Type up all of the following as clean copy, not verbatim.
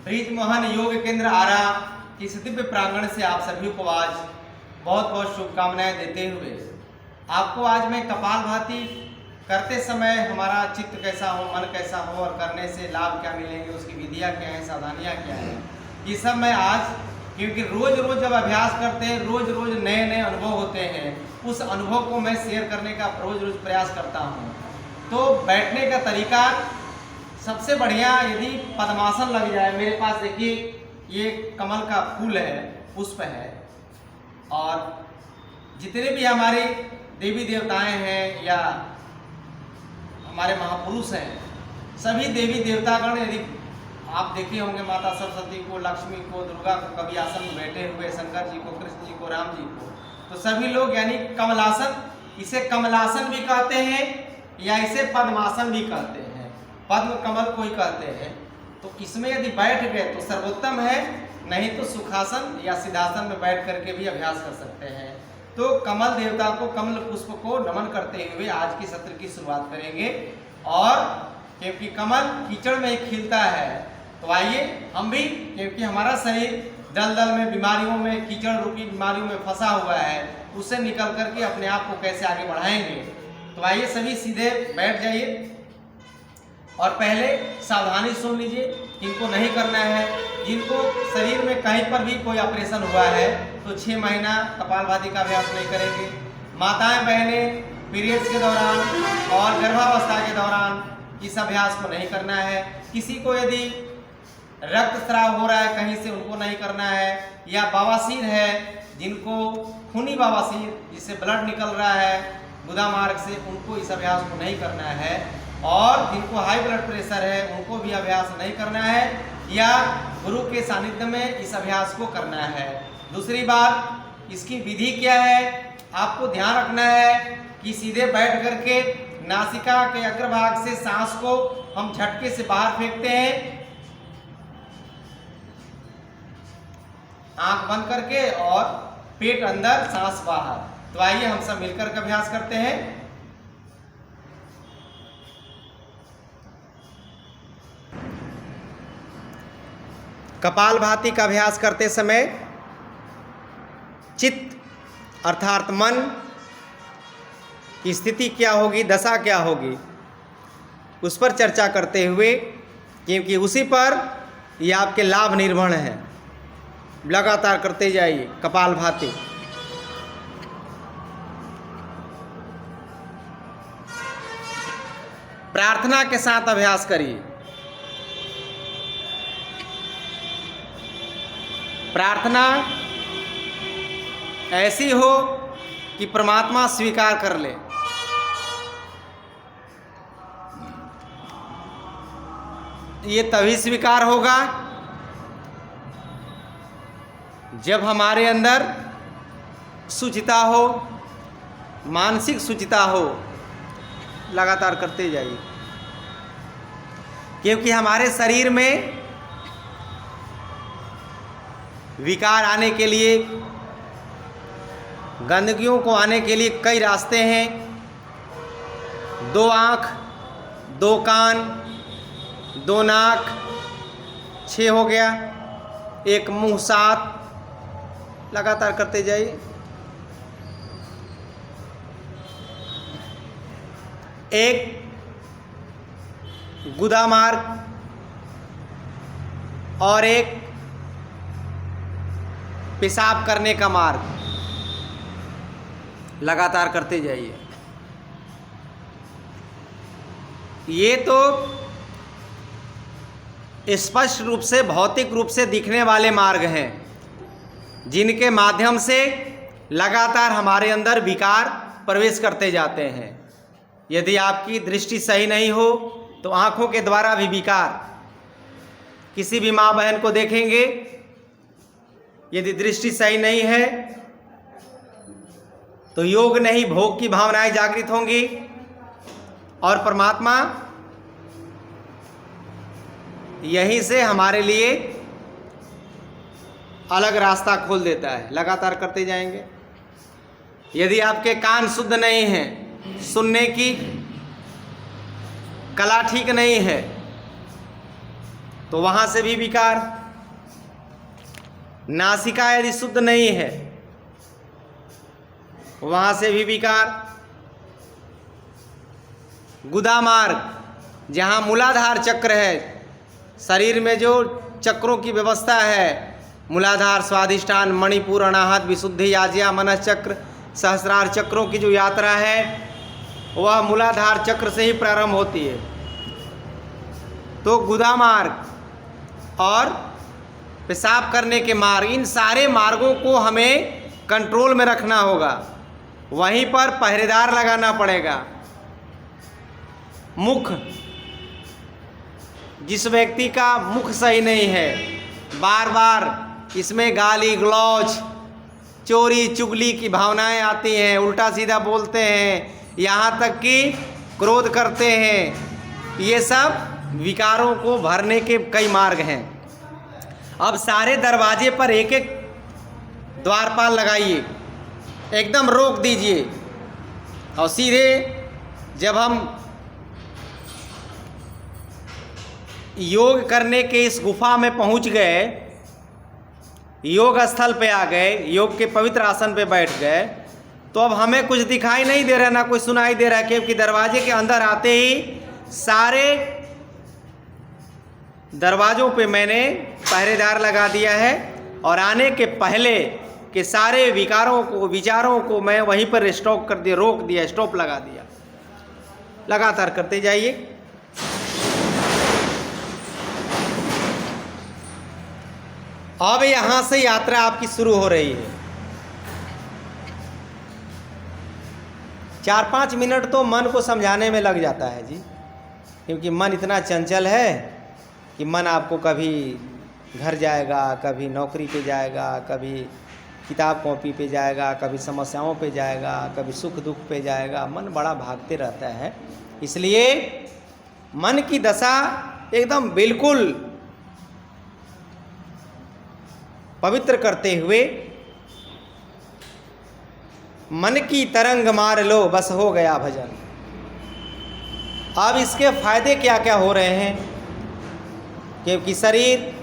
Bridge Mohan योग केंद्र आरा इस दिव्य प्रांगण से आप सभी को आज बहुत बहुत शुभकामनाएं देते हुए आपको आज मैं कपालभाति करते समय हमारा चित्त कैसा हो, मन कैसा हो और करने से लाभ क्या मिलेंगे, उसकी विधियां क्या हैं, सावधानियां क्या हैं, ये सब मैं आज, क्योंकि रोज रोज जब अभ्यास करते हैं रोज रोज नए नए अनुभव होते हैं, उस अनुभव को मैं शेयर करने का रोज रोज प्रयास करता हूँ। तो बैठने का तरीका सबसे बढ़िया, यदि पद्मासन लग जाए, मेरे पास देखिए ये कमल का फूल है, पुष्प है, और जितने भी हमारे देवी देवताएं हैं या हमारे महापुरुष हैं, सभी देवी देवतागण, यदि आप देखे होंगे माता सरस्वती को, लक्ष्मी को, दुर्गा को कभी आसन में बैठे हुए, शंकर जी को, कृष्ण जी को, राम जी को, तो सभी लोग यानी कमलासन, इसे कमलासन भी कहते हैं या इसे पद्मासन भी कहते हैं, पद्म कमल को ही कहते हैं। तो इसमें यदि बैठ गए तो सर्वोत्तम है, नहीं तो सुखासन या सिद्धासन में बैठ करके भी अभ्यास कर सकते हैं। तो कमल देवता को, कमल पुष्प को नमन करते हुए आज के सत्र की शुरुआत करेंगे। और क्योंकि कमल कीचड़ में ही खिलता है, तो आइए हम भी, क्योंकि हमारा शरीर दलदल में, बीमारियों में, कीचड़ रूपी बीमारियों में फंसा हुआ है, उससे निकल करके अपने आप को कैसे आगे बढ़ाएंगे। तो आइए सभी सीधे बैठ जाइए और पहले सावधानी सुन लीजिए। जिनको नहीं करना है, जिनको शरीर में कहीं पर भी कोई ऑपरेशन हुआ है, तो 6 महीना कपालभाति का अभ्यास नहीं करेंगे। माताएं बहनें पीरियड्स के दौरान और गर्भावस्था के दौरान इस अभ्यास को नहीं करना है। किसी को यदि रक्तस्राव हो रहा है कहीं से, उनको नहीं करना है, या बवासीर है, जिनको खूनी बवासीर जिससे ब्लड निकल रहा है गुदा मार्ग से, उनको इस अभ्यास को नहीं करना है। और जिनको हाई ब्लड प्रेशर है उनको भी अभ्यास नहीं करना है, या गुरु के सानिध्य में इस अभ्यास को करना है। दूसरी बात, इसकी विधि क्या है, आपको ध्यान रखना है कि सीधे बैठ करके नासिका के अग्रभाग से सांस को हम झटके से बाहर फेंकते हैं, आंख बंद करके, और पेट अंदर, सांस बाहर। तो आइए हम सब मिलकर के अभ्यास करते हैं। कपालभाति का अभ्यास करते समय चित्त अर्थात मन की स्थिति क्या होगी, दशा क्या होगी, उस पर चर्चा करते हुए, क्योंकि उसी पर ये आपके लाभ निर्भर हैं। लगातार करते जाइए कपालभाति। प्रार्थना के साथ अभ्यास करिए। प्रार्थना ऐसी हो कि परमात्मा स्वीकार कर ले। ये तभी स्वीकार होगा जब हमारे अंदर शुचिता हो, मानसिक शुचिता हो। लगातार करते जाइए, क्योंकि हमारे शरीर में विकार आने के लिए, गंदगियों को आने के लिए कई रास्ते हैं। 2 आँख, 2 कान, 2 नाक, 6 हो गया, 1 मुंह, 7। लगातार करते जाइए। एक गुदा मार्ग और एक पेशाब करने का मार्ग। लगातार करते जाइए। ये तो स्पष्ट रूप से, भौतिक रूप से दिखने वाले मार्ग हैं, जिनके माध्यम से लगातार हमारे अंदर विकार प्रवेश करते जाते हैं। यदि आपकी दृष्टि सही नहीं हो तो आँखों के द्वारा भी विकार, किसी भी माँ बहन को देखेंगे, यदि दृष्टि सही नहीं है तो योग नहीं, भोग की भावनाएं जागृत होंगी, और परमात्मा यहीं से हमारे लिए अलग रास्ता खोल देता है। लगातार करते जाएंगे। यदि आपके कान शुद्ध नहीं हैं, सुनने की कला ठीक नहीं है, तो वहाँ से भी विकार। नासिका यदि शुद्ध नहीं है, वहाँ से भी विकार। गुदा मार्ग, जहाँ मूलाधार चक्र है, शरीर में जो चक्रों की व्यवस्था है, मूलाधार, स्वाधिष्ठान, मणिपुर, अनाहत, विशुद्धि, आज्ञा, मनस चक्र, सहस्रार चक्रों की जो यात्रा है वह मूलाधार चक्र से ही प्रारंभ होती है। तो गुदा मार्ग और पेशाब करने के मार्ग, इन सारे मार्गों को हमें कंट्रोल में रखना होगा। वहीं पर पहरेदार लगाना पड़ेगा। मुख, जिस व्यक्ति का मुख सही नहीं है, बार बार इसमें गाली गलौज, चोरी चुगली की भावनाएं आती हैं, उल्टा सीधा बोलते हैं, यहाँ तक कि क्रोध करते हैं, ये सब विकारों को भरने के कई मार्ग हैं। अब सारे दरवाजे पर एक एक द्वारपाल लगाइए, एकदम रोक दीजिए, और सीधे जब हम योग करने के इस गुफा में पहुंच गए, योग स्थल पे आ गए, योग के पवित्र आसन पे बैठ गए, तो अब हमें कुछ दिखाई नहीं दे रहा, ना कोई सुनाई दे रहा है, क्योंकि दरवाजे के अंदर आते ही सारे दरवाज़ों पे मैंने पहरेदार लगा दिया है, और आने के पहले के सारे विकारों को, विचारों को मैं वहीं पर स्टॉप कर दिया, रोक दिया, स्टॉप लगा दिया। लगातार करते जाइए। अब यहाँ से यात्रा आपकी शुरू हो रही है। 4-5 मिनट तो मन को समझाने में लग जाता है जी, क्योंकि मन इतना चंचल है कि मन आपको कभी घर जाएगा, कभी नौकरी पे जाएगा, कभी किताब कॉपी पे जाएगा, कभी समस्याओं पे जाएगा, कभी सुख दुख पे जाएगा। मन बड़ा भागते रहता है। इसलिए मन की दशा एकदम बिल्कुल पवित्र करते हुए मन की तरंग मार लो, बस हो गया भजन। अब इसके फायदे क्या क्या हो रहे हैं, क्योंकि शरीर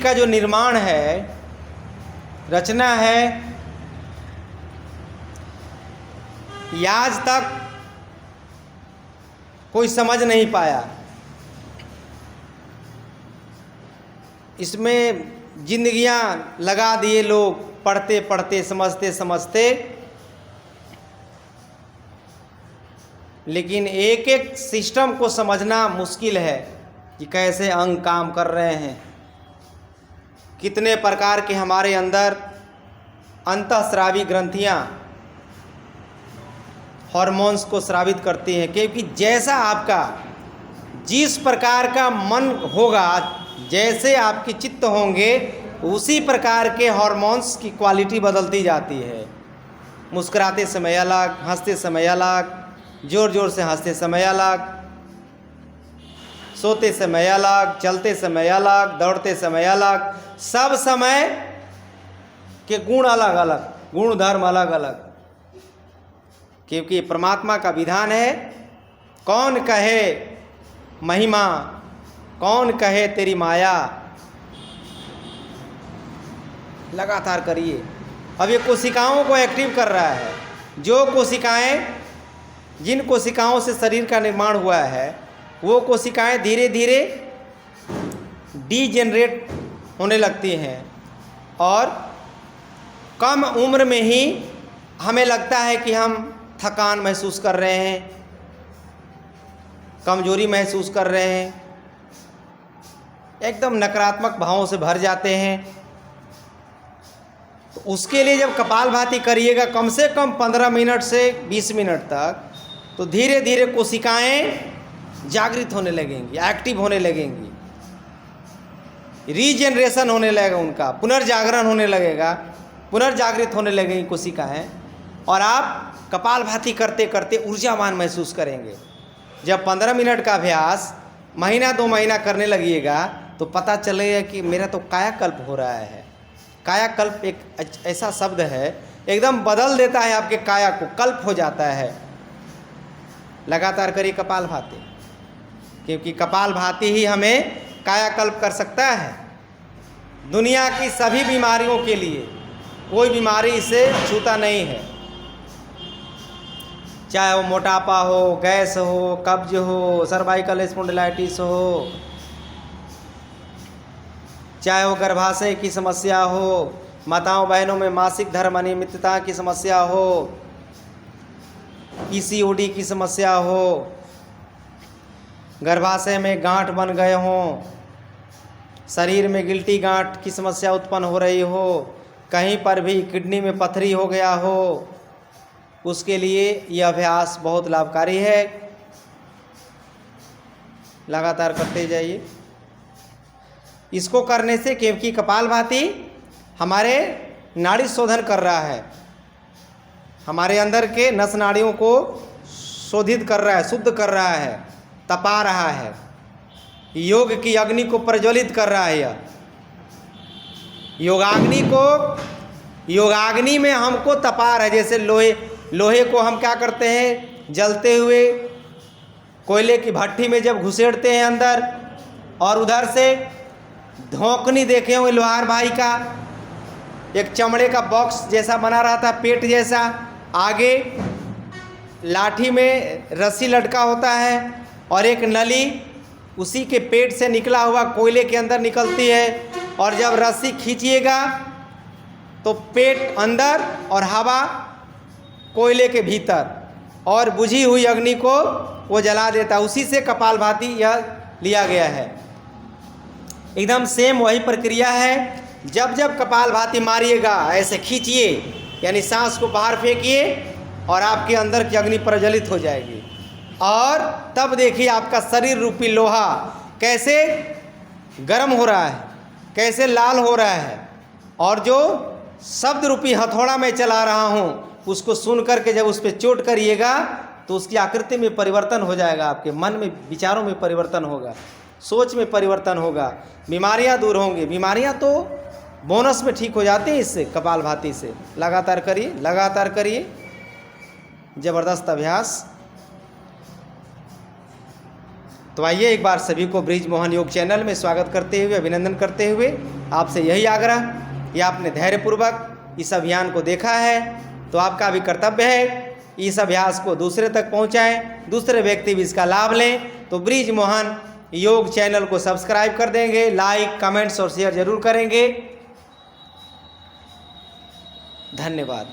का जो निर्माण है, रचना है, ये आज तक कोई समझ नहीं पाया। इसमें जिंदगियां लगा दिए लोग, पढ़ते पढ़ते, समझते समझते, लेकिन एक एक सिस्टम को समझना मुश्किल है कि कैसे अंग काम कर रहे हैं, कितने प्रकार के हमारे अंदर अंतःस्रावी ग्रंथियां हार्मोन्स को स्रावित करती हैं। क्योंकि जैसा आपका जिस प्रकार का मन होगा, जैसे आपके चित्त होंगे, उसी प्रकार के हार्मोन्स की क्वालिटी बदलती जाती है। मुस्कुराते समय अलग, हंसते समय अलग, जोर जोर से हंसते समय अलग, सोते समय अलग, चलते समय अलग, दौड़ते समय अलग, सब समय के गुण अलग अलग, गुण धर्म अलग अलग। क्योंकि परमात्मा का विधान है, कौन कहे महिमा, कौन कहे तेरी माया। लगातार करिए। अब ये कोशिकाओं को एक्टिव कर रहा है। जो कोशिकाएं, जिन कोशिकाओं से शरीर का निर्माण हुआ है, वो कोशिकाएं धीरे धीरे डीजेनरेट होने लगती हैं, और कम उम्र में ही हमें लगता है कि हम थकान महसूस कर रहे हैं, कमजोरी महसूस कर रहे हैं, एकदम नकारात्मक भावों से भर जाते हैं। तो उसके लिए जब कपालभाति करिएगा कम से कम 15 मिनट से 20 मिनट तक, तो धीरे धीरे कोशिकाएं जागृत होने लगेंगी, एक्टिव होने लगेंगी, रीजनरेशन होने लगेगा, उनका पुनर्जागरण होने लगेगा, पुनर्जागृत होने लगेंगी कोशिकाएं, और आप कपालभाति करते करते ऊर्जावान महसूस करेंगे। जब 15 मिनट का अभ्यास महीना 2 महीना करने लगिएगा, तो पता चलेगा कि मेरा तो कायाकल्प हो रहा है। कायाकल्प एक ऐसा शब्द है एकदम बदल देता है आपके काया को, कल्प हो जाता है। लगातार करिए कपालभाति, क्योंकि कपालभाति ही हमें कायाकल्प कर सकता है। दुनिया की सभी बीमारियों के लिए कोई बीमारी इसे छूता नहीं है, चाहे वो मोटापा हो, गैस हो, कब्ज हो, सर्वाइकल स्पॉन्डिलाइटिस हो, चाहे वो गर्भाशय की समस्या हो, माताओं बहनों में मासिक धर्म अनियमितता की समस्या हो, पीसीओडी की समस्या हो, गर्भाशय में गांठ बन गए हों, शरीर में गिल्टी गांठ की समस्या उत्पन्न हो रही हो, कहीं पर भी किडनी में पथरी हो गया हो, उसके लिए यह अभ्यास बहुत लाभकारी है। लगातार करते जाइए इसको करने से, क्योंकि कपालभाति हमारे नाड़ी शोधन कर रहा है, हमारे अंदर के नस नाड़ियों को शोधित कर रहा है, शुद्ध कर रहा है, तपा रहा है, योग की अग्नि को प्रज्वलित कर रहा है। यह योगाग्नि में हमको तपा रहा है। जैसे लोहे को हम क्या करते हैं, जलते हुए कोयले की भट्टी में जब घुसेड़ते हैं अंदर, और उधर से धोंकनी देखे हुए लोहार भाई का एक चमड़े का बॉक्स जैसा बना रहा था, पेट जैसा, आगे लाठी में रस्सी लटका होता है और एक नली उसी के पेट से निकला हुआ कोयले के अंदर निकलती है, और जब रस्सी खींचिएगा तो पेट अंदर और हवा कोयले के भीतर, और बुझी हुई अग्नि को वो जला देता। उसी से कपालभाति यह लिया गया है। एकदम सेम वही प्रक्रिया है। जब जब कपालभाति मारिएगा ऐसे खींचिए, यानी सांस को बाहर फेंकिए और आपके अंदर की अग्नि प्रज्वलित हो जाएगी, और तब देखिए आपका शरीर रूपी लोहा कैसे गर्म हो रहा है, कैसे लाल हो रहा है, और जो शब्द रूपी हथौड़ा मैं चला रहा हूँ उसको सुन करके जब उस पर चोट करिएगा तो उसकी आकृति में परिवर्तन हो जाएगा, आपके मन में, विचारों में परिवर्तन होगा, सोच में परिवर्तन होगा, बीमारियां दूर होंगी। बीमारियां तो बोनस में ठीक हो जाती हैं इससे, कपालभाति से। लगातार करिए, लगातार करिए, ज़बरदस्त अभ्यास। तो आइए एक बार सभी को ब्रिज मोहन योग चैनल में स्वागत करते हुए, अभिनंदन करते हुए आपसे यही आग्रह कि आपने धैर्यपूर्वक इस अभियान को देखा है तो आपका भी कर्तव्य है इस अभ्यास को दूसरे तक पहुंचाएं, दूसरे व्यक्ति भी इसका लाभ लें। तो ब्रिज मोहन योग चैनल को सब्सक्राइब कर देंगे, लाइक, कमेंट्स और शेयर जरूर करेंगे। धन्यवाद।